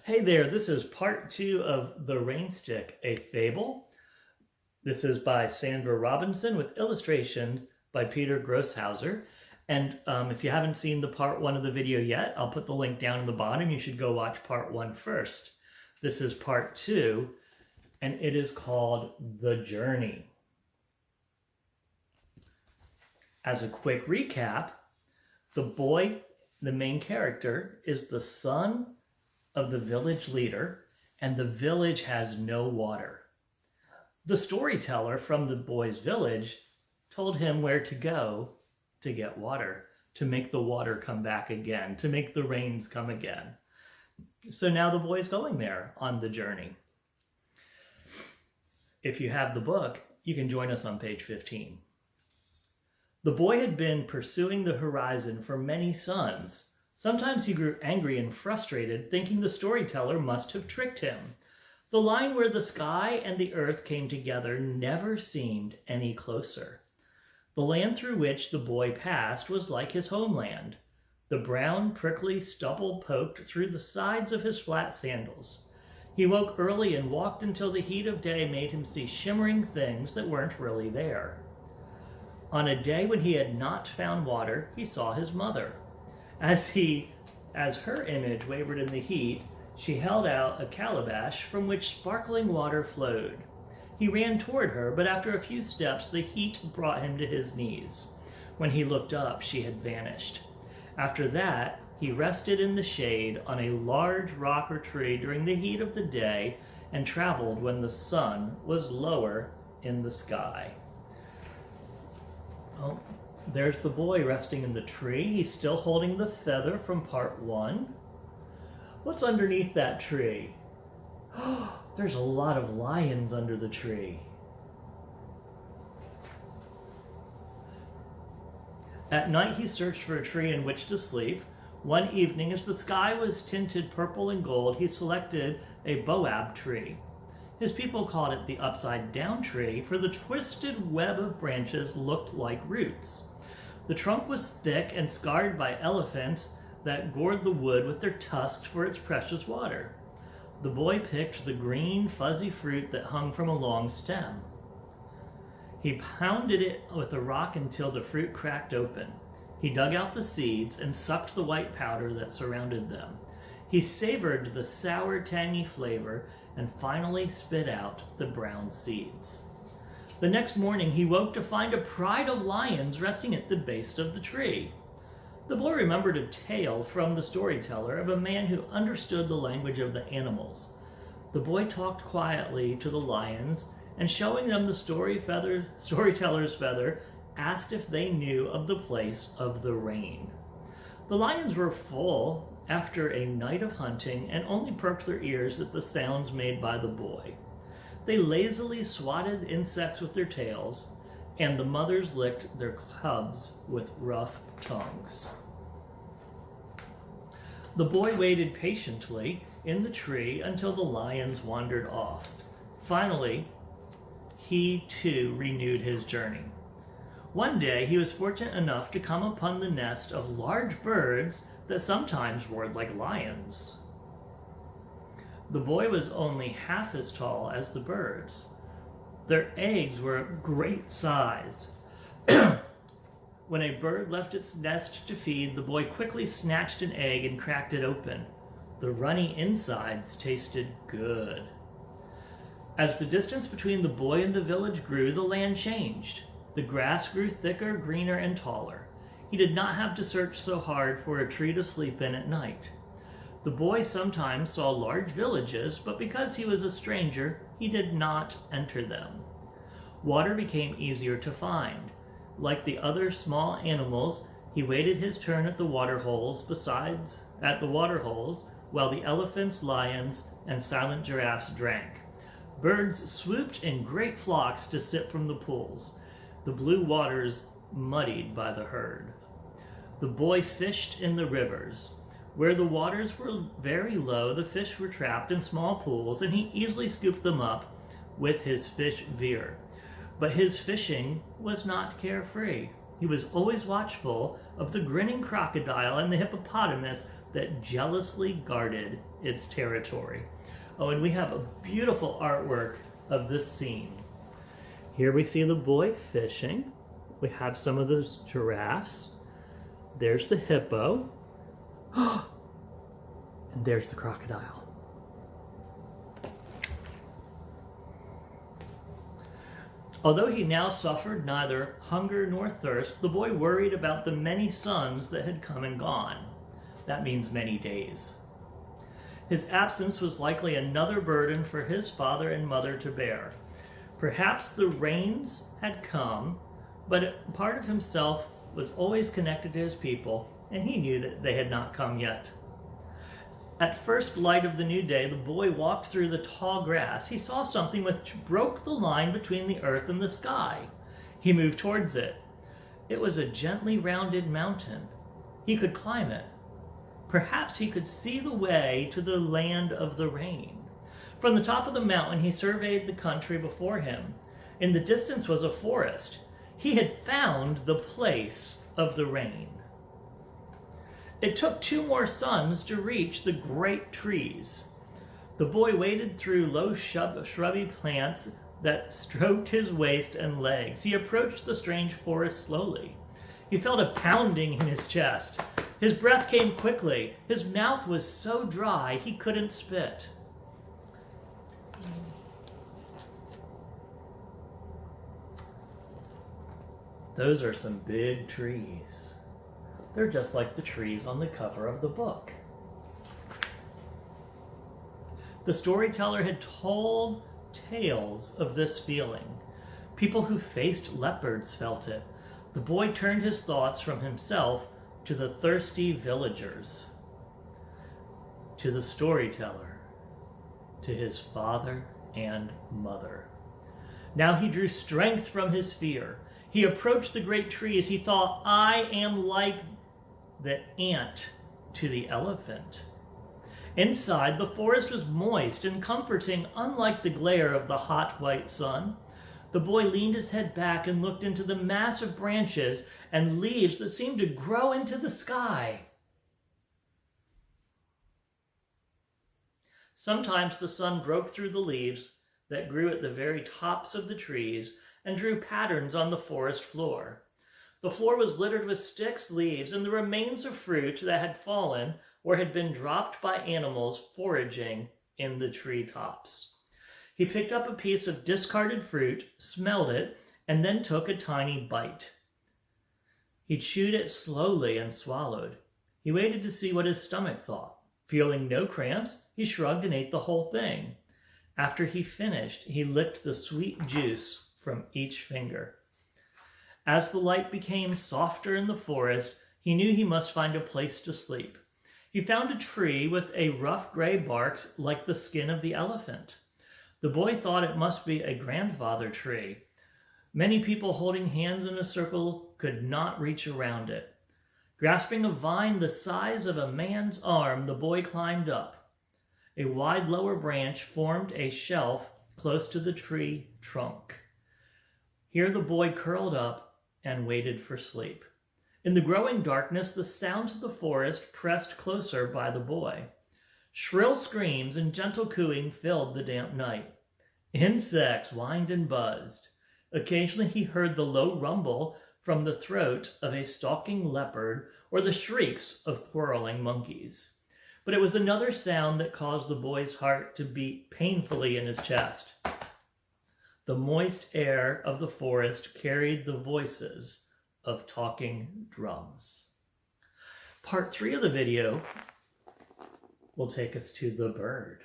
Hey there, this is part 2 of The Rainstick, a Fable. This is by Sandra Robinson with illustrations by Peter Grosshauser. And if you haven't seen the part 1 of the video yet, I'll put the link down in the bottom. You should go watch part 1 first. This is part 2, and it is called The Journey. As a quick recap, the boy, the main character, is the son of the village leader, and the village has no water. The storyteller from the boy's village told him where to go to get water, to make the water come back again, to make the rains come again. So now the boy's going there on the journey. If you have the book, you can join us on page 15. The boy had been pursuing the horizon for many suns. Sometimes he grew angry and frustrated, thinking the storyteller must have tricked him. The line where the sky and the earth came together never seemed any closer. The land through which the boy passed was like his homeland. The brown, prickly stubble poked through the sides of his flat sandals. He woke early and walked until the heat of day made him see shimmering things that weren't really there. On a day when he had not found water, he saw his mother. As her image wavered in the heat, she held out a calabash from which sparkling water flowed. He ran toward her, but after a few steps, the heat brought him to his knees. When he looked up, she had vanished. After that, he rested in the shade on a large rock or tree during the heat of the day and traveled when the sun was lower in the sky. Oh. There's the boy resting in the tree. He's still holding the feather from part 1. What's underneath that tree? There's a lot of lions under the tree. At night he searched for a tree in which to sleep. One evening, as the sky was tinted purple and gold, he selected a boab tree. His people called it the upside-down tree, for the twisted web of branches looked like roots. The trunk was thick and scarred by elephants that gored the wood with their tusks for its precious water. The boy picked the green, fuzzy fruit that hung from a long stem. He pounded it with a rock until the fruit cracked open. He dug out the seeds and sucked the white powder that surrounded them. He savored the sour, tangy flavor and finally spit out the brown seeds. The next morning, he woke to find a pride of lions resting at the base of the tree. The boy remembered a tale from the storyteller of a man who understood the language of the animals. The boy talked quietly to the lions and, showing them the storyteller's feather, asked if they knew of the place of the rain. The lions were full after a night of hunting and only perked their ears at the sounds made by the boy. They lazily swatted insects with their tails, and the mothers licked their cubs with rough tongues. The boy waited patiently in the tree until the lions wandered off. Finally, he too renewed his journey. One day, he was fortunate enough to come upon the nest of large birds that sometimes roared like lions. The boy was only half as tall as the birds. Their eggs were of great size. When a bird left its nest to feed, the boy quickly snatched an egg and cracked it open. The runny insides tasted good. As the distance between the boy and the village grew, the land changed. The grass grew thicker, greener, and taller. He did not have to search so hard for a tree to sleep in at night. The boy sometimes saw large villages, but because he was a stranger, he did not enter them. Water became easier to find. Like the other small animals, he waited his turn at the water holes while the elephants, lions, and silent giraffes drank. Birds swooped in great flocks to sip from the pools, the blue waters muddied by the herd. The boy fished in the rivers. Where the waters were very low, the fish were trapped in small pools, and he easily scooped them up with his fish veer. But his fishing was not carefree. He was always watchful of the grinning crocodile and the hippopotamus that jealously guarded its territory. Oh, and we have a beautiful artwork of this scene. Here we see the boy fishing. We have some of those giraffes. There's the hippo. And there's the crocodile. Although he now suffered neither hunger nor thirst, the boy worried about the many suns that had come and gone. That means many days. His absence was likely another burden for his father and mother to bear. Perhaps the rains had come, but part of himself was always connected to his people, and he knew that they had not come yet. At first light of the new day, the boy walked through the tall grass. He saw something which broke the line between the earth and the sky. He moved towards it. It was a gently rounded mountain. He could climb it. Perhaps he could see the way to the land of the rain. From the top of the mountain, he surveyed the country before him. In the distance was a forest. He had found the place of the rain. It took 2 more suns to reach the great trees. The boy waded through low shrubby plants that stroked his waist and legs. He approached the strange forest slowly. He felt a pounding in his chest. His breath came quickly. His mouth was so dry he couldn't spit. Those are some big trees. They're just like the trees on the cover of the book. The storyteller had told tales of this feeling. People who faced leopards felt it. The boy turned his thoughts from himself to the thirsty villagers, to the storyteller, to his father and mother. Now he drew strength from his fear. He approached the great trees. He thought, I am like the ant to the elephant. Inside, the forest was moist and comforting, unlike the glare of the hot white sun. The boy leaned his head back and looked into the massive branches and leaves that seemed to grow into the sky. Sometimes the sun broke through the leaves that grew at the very tops of the trees and drew patterns on the forest floor. The floor was littered with sticks, leaves, and the remains of fruit that had fallen or had been dropped by animals foraging in the treetops. He picked up a piece of discarded fruit, smelled it, and then took a tiny bite. He chewed it slowly and swallowed. He waited to see what his stomach thought. Feeling no cramps, he shrugged and ate the whole thing. After he finished, he licked the sweet juice from each finger. As the light became softer in the forest, he knew he must find a place to sleep. He found a tree with a rough gray bark like the skin of the elephant. The boy thought it must be a grandfather tree. Many people holding hands in a circle could not reach around it. Grasping a vine the size of a man's arm, the boy climbed up. A wide lower branch formed a shelf close to the tree trunk. Here the boy curled up and waited for sleep. In the growing darkness, the sounds of the forest pressed closer by the boy. Shrill screams and gentle cooing filled the damp night. Insects whined and buzzed. Occasionally he heard the low rumble from the throat of a stalking leopard or the shrieks of quarreling monkeys. But it was another sound that caused the boy's heart to beat painfully in his chest. The moist air of the forest carried the voices of talking drums. Part 3 of the video will take us to the bird.